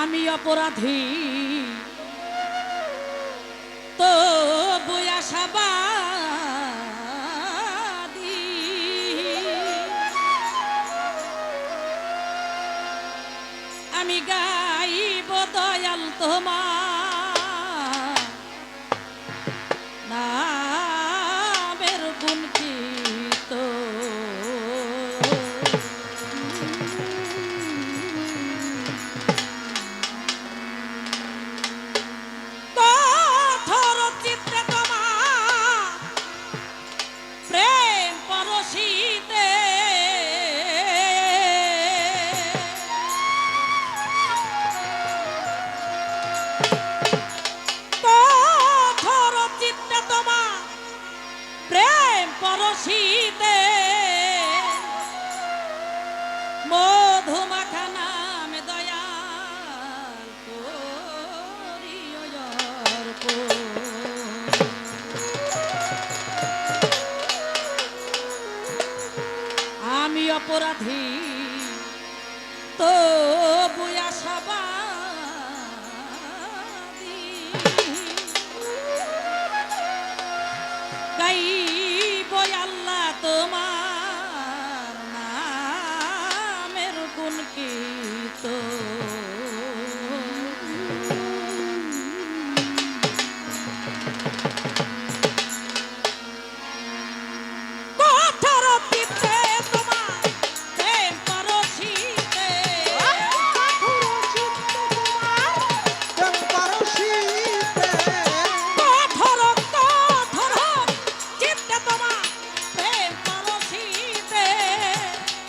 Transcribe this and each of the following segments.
আমি অপরাধী তো আশাবাদী আমি গাইব দয়াল তোমার নামের গুণ কীর্ত পরশীতে মধুমাখা নামে দয়াল করিও অর্পণ। আমি অপরাধী তবু আশাবাদী গাইব আল্লাহ তোমার নামের গুণ কীর্তন কথার চিত্তে তোমার প্রেম পরশীতে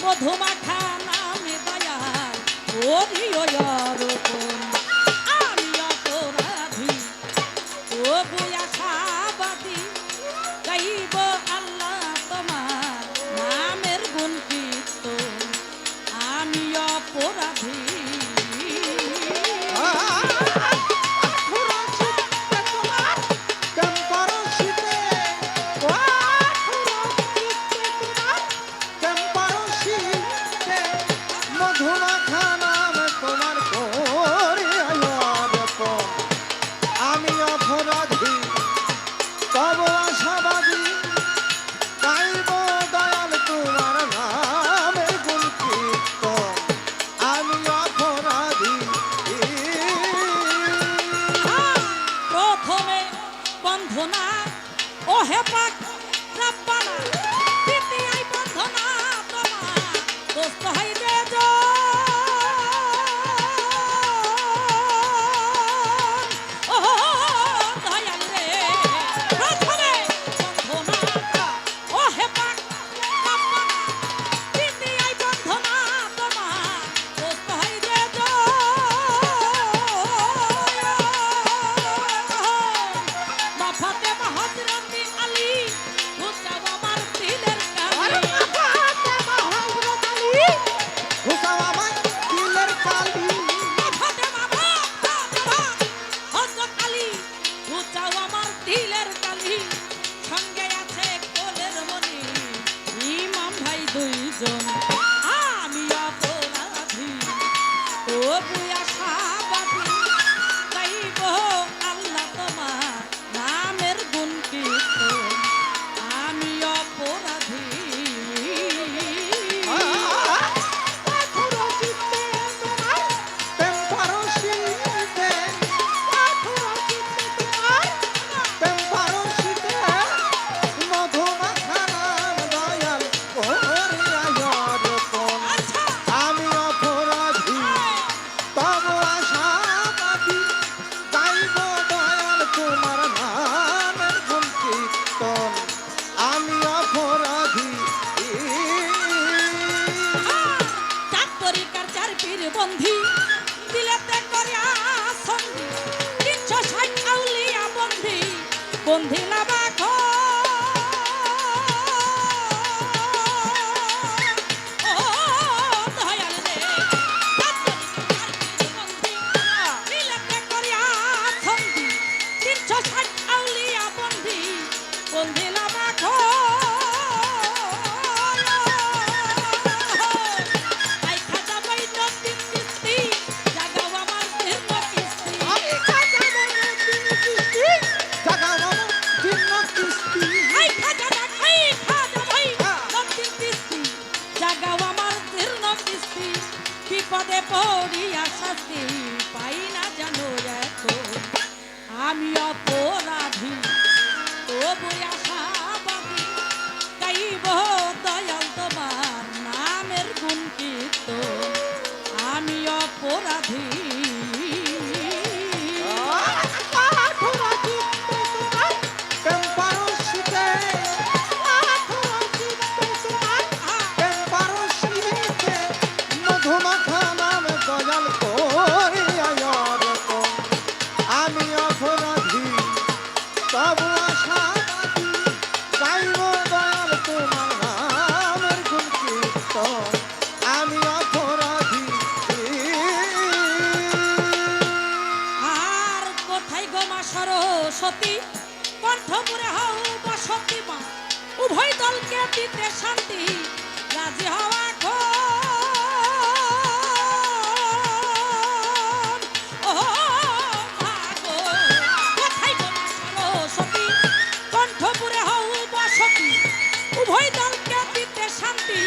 মধুমাখা নামে দয়াল করিও অর্পণ। আমি অপরাধী তবু আশাবাদী গাইব আল্লাহ তোমার নামের গুণ কীর্তন। আমি অপরাধী বন্ধনা ও হে পাক রাব্বানা দ্বিতীয় বন্ধনা তোমার দোস্ত হইবে ও দয়াল রে প্রথমে বন্ধনা ও হে পাক রাব্বানা দ্বিতীয় বন্ধনা তোমার দোস্ত হইবে ফাতেমা হযরত আলী হুসাও আমার দিলের কালি ফাতেমা হযরত আলী হুসাও আমার দিলের কালি ফাতেমা হযরত আলী হুসাও আমার দিলের কালি সঙ্গে আছে কোলের মনি ইমাম ভাই দুইজন। আমি অপরাধী তবু আশাবাদী গাইব আল্লাহ তোমার নামের গুণ কীর্তন। আমি অপরাধী করিয়া শাস্তি পাই না জানো এখন আমি অপরাধী তবু আশাবাদী গাইব দয়াল তোমার নামের গুণ কীর্তন আমি অপরাধী তবু আশাবাদী গাইব দয়াল তোমার নামের গুণ কীর্তন আমি অপরাধী। আর কোথায় গো মা সরস্বতী কণ্ঠপুরে হও বসতি মা উভয় দলকে দিতে শান্তি রাজি হওয়া উভয় দলকে দিতে শান্তি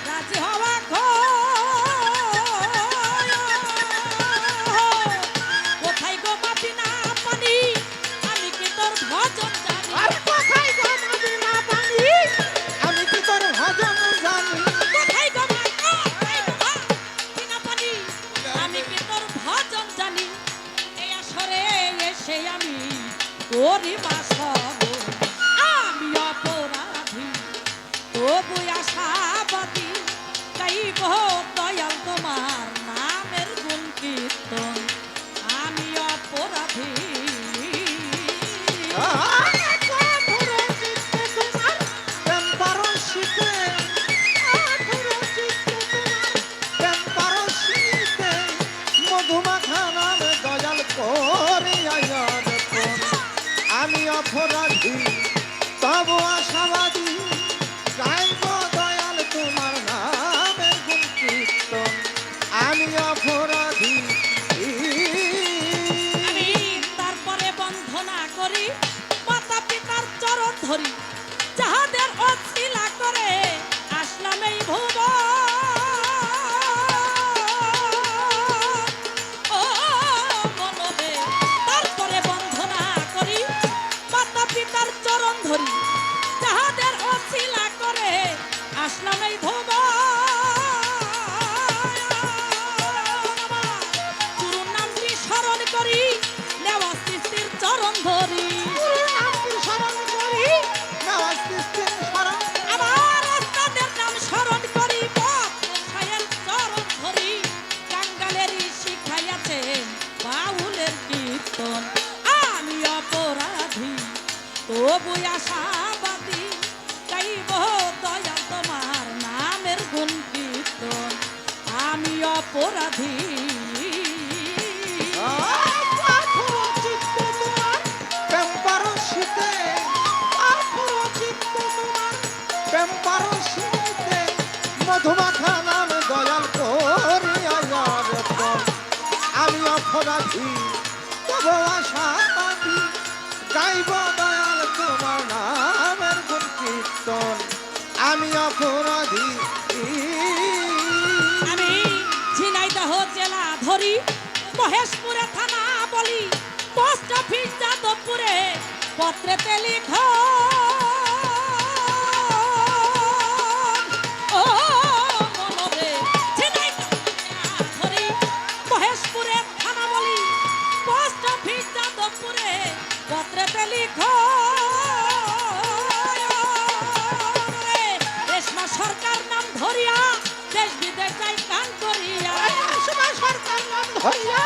রাজি হওয়া কোথায় গো মাটি না পানি আমি কি তোর ভজন জানি কোথায় গো মাটি না পানি আমি কি তোর ভজন জানি কোথায় গো মাটি না পানি আমি কি তোর ভজন জানি এই আসরে এসে আমি করি বাস আমি অপরাধী তবু আশাবাদী গাইব দয়াল তোমার নামের গুণ কীর্তন আমি অপরাধী মধুমাখা নামে দয়াল করিয়া আমি অপরাধী তবু আশাবাদী গাইব দয়াল তোমার নামের গুণ কীর্তন আমি অপরাধী। আমি তারপরে বন্ধনা করি মাতা পিতার চরণ ধরি যাহাদের অছিলা করে আসলাম এই ভুবন ও মনরে তারপরে বন্ধনা করি মাতা পিতার চরণ ধরি যাহাদের অছিলা করে আসলাম এই ভুবন গুরুর নামটি স্মরণ করি নেওয়া সৃষ্টির চরণ ধরি আমার ওস্তাদের নাম স্মরণ করি পথের চরণ ধরি কাঙ্গালেরই শিখাইয়াছেন বাউলের কীর্তন আমি অপরাধী তবু আশাবাদী গাইব দয়াল তোমার নামের গুণ কীর্তন আমি অপরাধী মধুমাখা নাম দয়াল করিয়া আমি অপরাধী তবু আশাবাদী গাইব দয়াল তোমার নামের গুণ কীর্তন আমি অপরাধী। আমি ঝিনাইদহ জেলা ধরি মহেশপুরে থানা বলি পোস্ট অফিস যাদবপুরে পত্রেতে লিখ ও মনরে ঝিনাইদহ জেলা ধরি মহেশপুরে থানা বলি পোস্ট অফিস যাদবপুরে পত্রেতে লিখ রেশমা সরকার নাম ধরিয়া দেশ বিদেশ যাই গান করিয়া সরকার নাম ধরিয়া